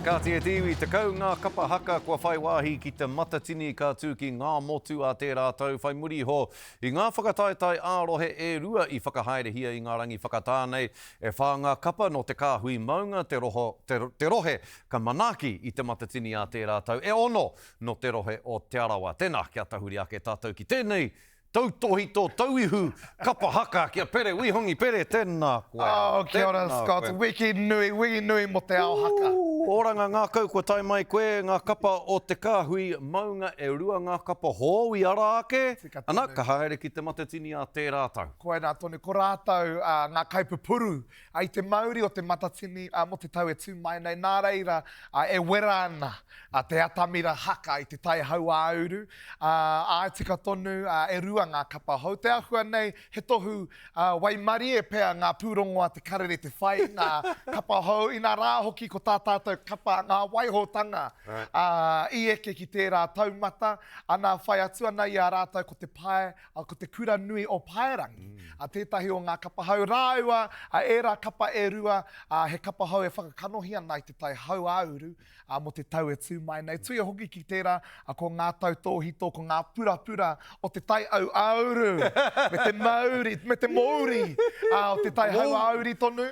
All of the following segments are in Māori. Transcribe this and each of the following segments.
Ka te tiwi, te kau ngā kapa haka kua whai wāhi ki te matatini ka tū ki ngā motu a tērā tau. Whai muri ho i ngā whakataetai ārohe e rua i whakahaere hia i ngā rangi whakatānei. E whā ngā kapa no te kāhui maunga te rohe ka manaki i te matatini a tērā tau. E ono no te rohe o Te Arawa. Tēnā kia tahuri ake tātou ki tēnei. Tautohito, tauihu, kapa haka, kia pere, wihongi pere, tēnā koe. Oh, kia ora, Scott. Wiki nui mo te ao haka. Oranga ngā kau kua tai mai koe, ngā kapa o te kāhui maunga e rua ngā kapa hou i ara ake. Ana, ka haere ki te matatini a tērā tau. Koe nā tonu, ko rātou ngā kaipupuru ai te Māori o te matatini mo te tau e tū mai nei. Nā reira e wera ana te atamira haka i te tai hau āuru. Ai tika tonu e rua ngā kapa hou. Te ahua nei, he tohu waimari e pēa ngā pūrongoa te karere te whai, ngā kapa hou. I nā rā hoki ko tā tātou kapa ngā waihotanga i eke ki tērā taumata. Ana whai atu ana i a rātou ko te pae, ko te kura nui o paerangi. Tētahi o ngā kapa hou. Rāua, e rā kapa e rua, he kapa hou e whakakanohi ana i te tai hau āuru mo te tau e tū mai nei. Tuia hoki ki tērā, ko ngā tau tōhito, ko ngā pura o te tai au auru, me te Māori, me te Māori, o te tai hau auri tonu,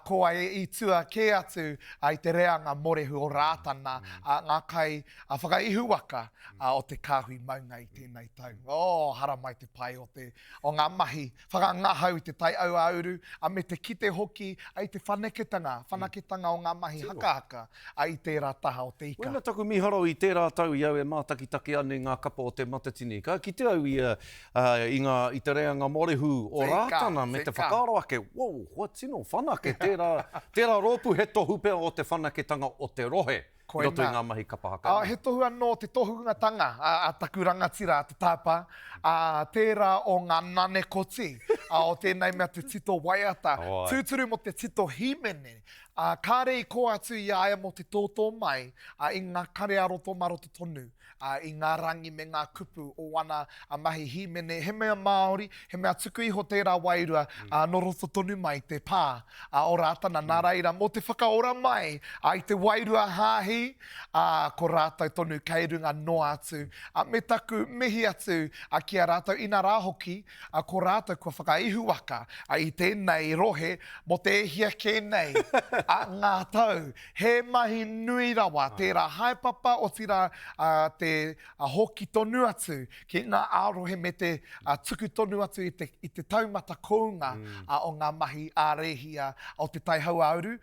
ko ai i tua ke atu i te reanga morehu o rātana, ngā kai whakaihu waka o te kāhui maunga i tēnei tau. Hara mai te pai o ngā mahi, whakangahau i te tai au auru, me te kite hoki ai te whanaketanga o ngā mahi haka i tērā taha o te ika. Wena taku miharo i tērā tau iau e mātakitaki ane ngā kapa o te matatini. Ka ki te au i te reanga morehu o rātana me te whakaaro ake. Wow, hoa tino whanake tērā rōpu he tohu pea o te whanaketanga o te rohe. Roto i ngā mahi kapa haka. He tohu anō te tohungatanga a taku rangatira te tāpā. Tērā o ngā nane koti. O tēnei mea te tito waiata. Tūturu mo te tito himene. Kāre i ko atu i aia mo te tōtō mai i ngā kare aroto maroto tonu. I ngā rangi me ngā kupu o wana mahi himene. He mea Māori, he mea tuku iho tērā wairua no roto tonu mai te pā o rātana. Nā reira, mo te whakaora mai i te wairua hāhi, ko rātou tonu kei runga no atu. Me taku mihi atu ki a rātou ina rāhoki, ko rātou kua whakaihu waka i tēnei rohe mo te ehia kēnei. Ngā tau, he mahi nui rawa, tērā haipapa o tira te hoki tonu atu, ki ngā ārohe me te tuku tonu atu i te taumata kounga o ngā mahi ārehia o te tai hau auru.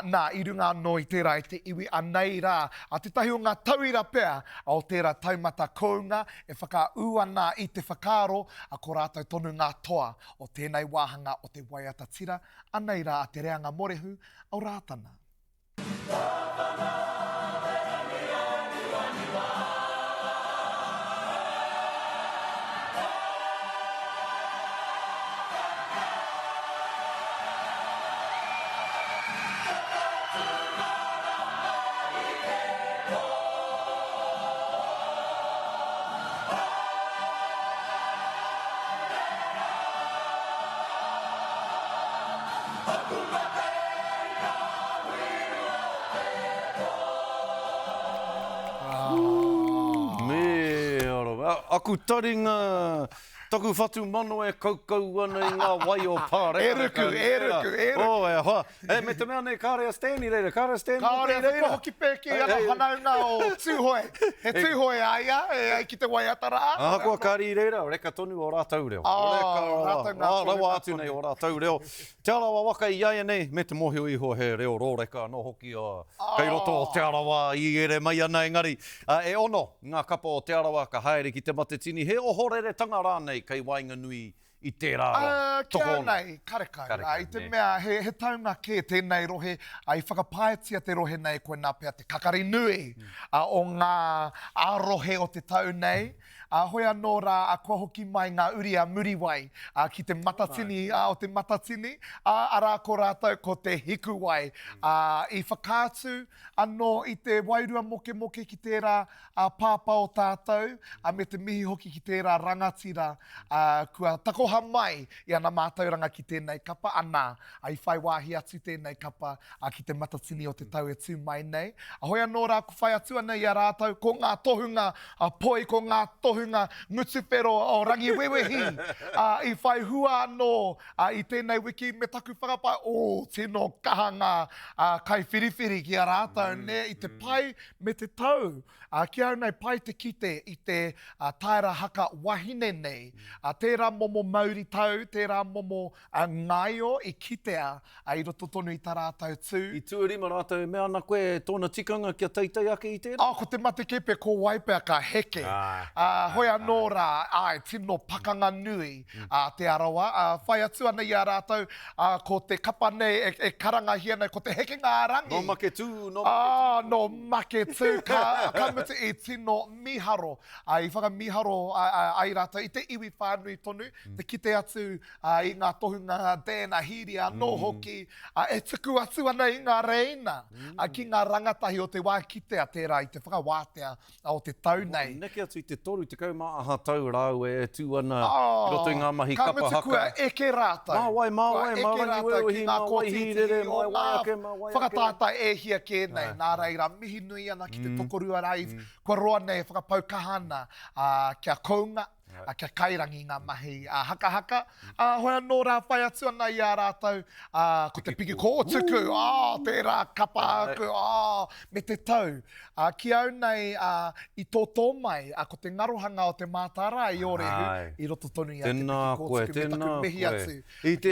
Nā, i runga no i tērā i te iwi anei rā, te tahi o ngā tauira pea o tērā taumata kounga e whakaū ana i te whakaaro ko rātou tonu ngā toa o tēnei wāhanga o te waiata tira, anei rā a te reanga morehu o rātana. Aku taringa, taku whatu mano e kaukau ana i ngā wai o pāre. E ruku. Me te mea nei Kārea Stanley reira, Kārea Stanley Kārea reira. Hoki pēki ana whanaunga o tūhoe. He tūhoe aia, ki te waiata rā. Kua kāri reira, reka tonu o rātou reo. Rawa atu nei o rātou reo. Te Arawa waka i aia nei, me te mohio iho he reo rōreka no hoki kei roto o Te Arawa i ere mai ana engari. E ono, ngā kapa o Te Arawa ka haere ki te matatini, he ohorere tanga rānei kei wainga nui i tērā kia nei, karekau. I te mea, he taunga ke tēnei rohe, i whakapaetia te rohe nei koe nā pea te kakari nui o ngā ārohe o te tau nei. hoi anō rā, kua hoki mai ngā uri a Muriwai, ki te matatini, o te matatini, arā ko rātou ko te hiku wai. I whakātu anō i te wairua moke ki tērā pāpā o tātou, me te mihi hoki ki tērā rangatira, kua takoha mai i ana mātauranga ki tēnei kapa, anā, i whai wāhi atu tēnei kapa, ki te matatini o te tau e tū mai nei. Hoi anō rā, ku whai atu ana i a rātou, ko ngā tohunga poi, ko ngā tohunga ngutupero o rangi wewehi. I whai hua anō i tēnei wiki me taku whakapai, tino kahanga kai whiriwhiri ki a rātou, ne, i te pai me te tau. Ki au nei pai te kite i te taira haka wahine nei. Tērā momo mauri tau, tērā momo ngaio i kitea i roto tonu i tā rātou tū. I tuarima rātou, mea ana koe tōna tikanga kia teitei ake i tērā? Ko te mate kepe ko waipea ka heke. Hoi anō rā, tino pakanga nui te arawa. Whai atu ana i a rātou, ko te kapa nei e karangahia nei, ko te heke ngā rangi. No make tū, no make tū. Ka mutu i tino miharo. I whakamiharo ai rātou. I te iwi whānui tonu, te kite atu i ngā tohunga tēnā hiri anō hoki. E tuku atu ana i ngā reina. Ki ngā rangatahi o te wā kitea tērā i te whakawātea o te tau nei. Neke atu i te toru, te kaumaaha tau rau e tū ana roto i ngā mahi kapa haka. Ka mutu kua eke rātou. Māwai, ki ngā waihirere, mai waiake, mai waiake. Whakatātai e hia kēnei, nā reira mihi nui ana ki te tokorua rai. Kua roa nei whakapau kahana kia kounga, kia kairangi ngā mahi haka. Hoi anō rā whai atu ana i a rātou, ko te piki kōtuku, tērā kapa aku, me te tau. Ki au nei i tō tō mai, ko te ngarohanga o te mātara i orehu, i roto tonu i a te piki kōtuku, me taku mehi atu.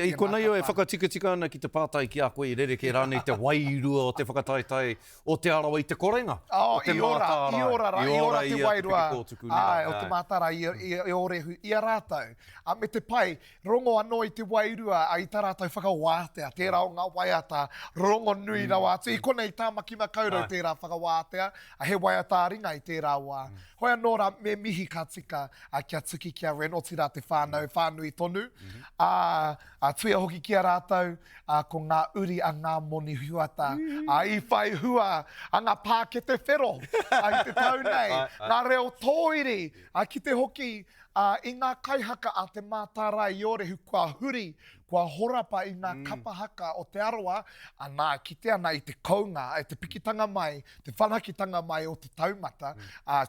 I konei o e whakatika ana ki te pātai ki a koe i rere ke rānei te wairua o te whakataitai o te arawa i te korenga. I ora te wairua, o te mātara i orehu i a rātou. Me te pai, rongo anō i te wairua i tā rātou whakawātea, tērā o ngā waiata, rongo nui rau atu. I konei tāmaki makaurau tērā whakawātea, he waiata ringa i tērā wā. Hoi anō rā me mihi ka tika kia tuki kia renoti rā te whānui tonu. Tuia hoki kia rātou, ko ngā uri a ngā moni huata. I whai hua a ngā pākete whero i te tau nei. Ngā reo tōiri ki te hoki i ngā kaihaka a te mātara i orehu kua huri, kua horapa i ngā kapa haka o te aroa, nā kite ana i te kounga, te pikitanga mai, te whanakitanga mai o te taumata,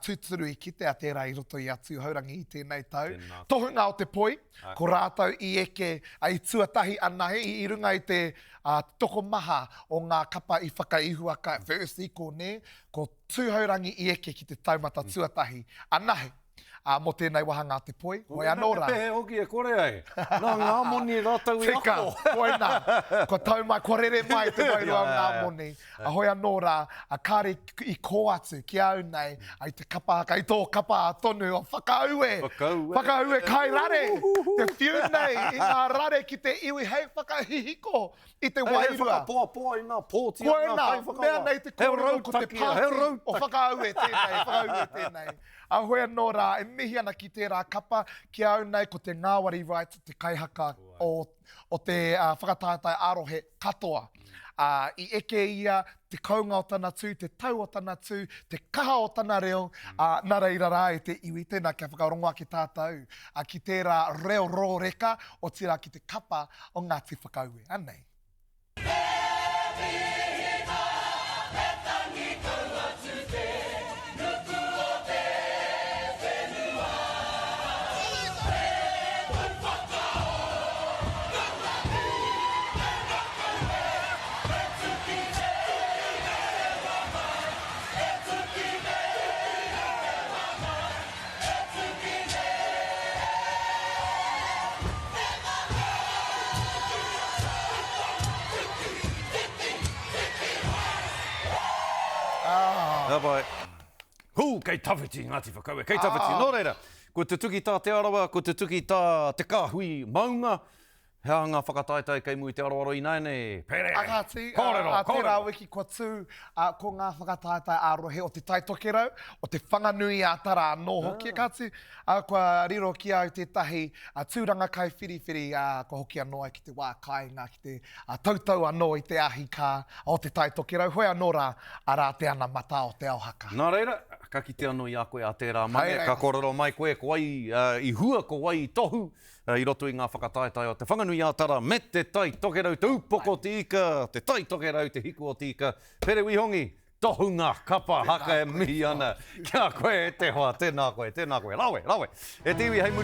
tūturu i kitea tērā i roto i atu haurangi i tēnei tau. Tohunga o te poi, ko rātou i eke i tuatahi anahe, i runga i te toko maha o ngā kapa i whakaihuaka, first iko ne, ko tūhaurangi i eke ki te taumata tuatahi anahe. Mo tēnei wahanga te poi, hoi anō rā. Pehe hoki e kore ai. Nā ngā moni rātau i ako. Tika, koina. Ko tau mai, ko rere mai te wairua ngā moni. Hoi anō rā, kāre i kō atu ki au nei, ai te kapa haka, i tō kapa tonu o whakaaue. Whakaaue kai rare. Te whiu nei, i ngā rare ki te iwi, hei whakahihiko i te wairua. Whakapoa i ngā pōti. Koina, mea nei te kōrero ko te pāti o whakaaue tēnei, hoi anō rā, e mihi ana ki tērā kapa, ki au nei ko te ngāwari right, te kaihaka o te whakatātai arohe katoa. I eke ia te kaunga o tana tū, te tau o tana tū, te kaha o tana reo, nā reira rā e te iwi tēnā kia whakarongoa ki tātou. Ki tērā reo rōreka o tira ki te kapa o Ngāti Whakaaue. Anei. Bai. Kei tawhiti Ngāti Whakaaue, kei tawhiti. Nō reira, ko te tuki tā te arawa, ko te tuki tā te kāhui maunga, Hea ngā whakataetai kei mui te aroaro i nei nei. Pere! Akati, Kōrero, a te kōrero. rāwiki kua tū ko ngā whakataetai ārohe o te taitokerau, o te whanganui a tara anō hoki. Akati, kua riro ki au tētahi tūranga kai whiriwhiri ko hoki anō ai ki te wā kāinga, ki te tautau anō i te ahi kā o te taitokerau. Hoi anō rā, arā te ana mata o te auhaka. Nā reira, ka kite anō i a koe a tērā mane, Hei, ka kōrero mai koe, ko wai i hua, ko wai i tohu, i roto i ngā whakataetai o te whanganui ātara me te tai tokerau te upoko te ika, te tai tokerau te hiku o te ika. Pere Wihongi, tohu ngā kapa haka e mihi ana. Kia koe e te hoa, tēnā koe, lawe. E tiwi hei muri.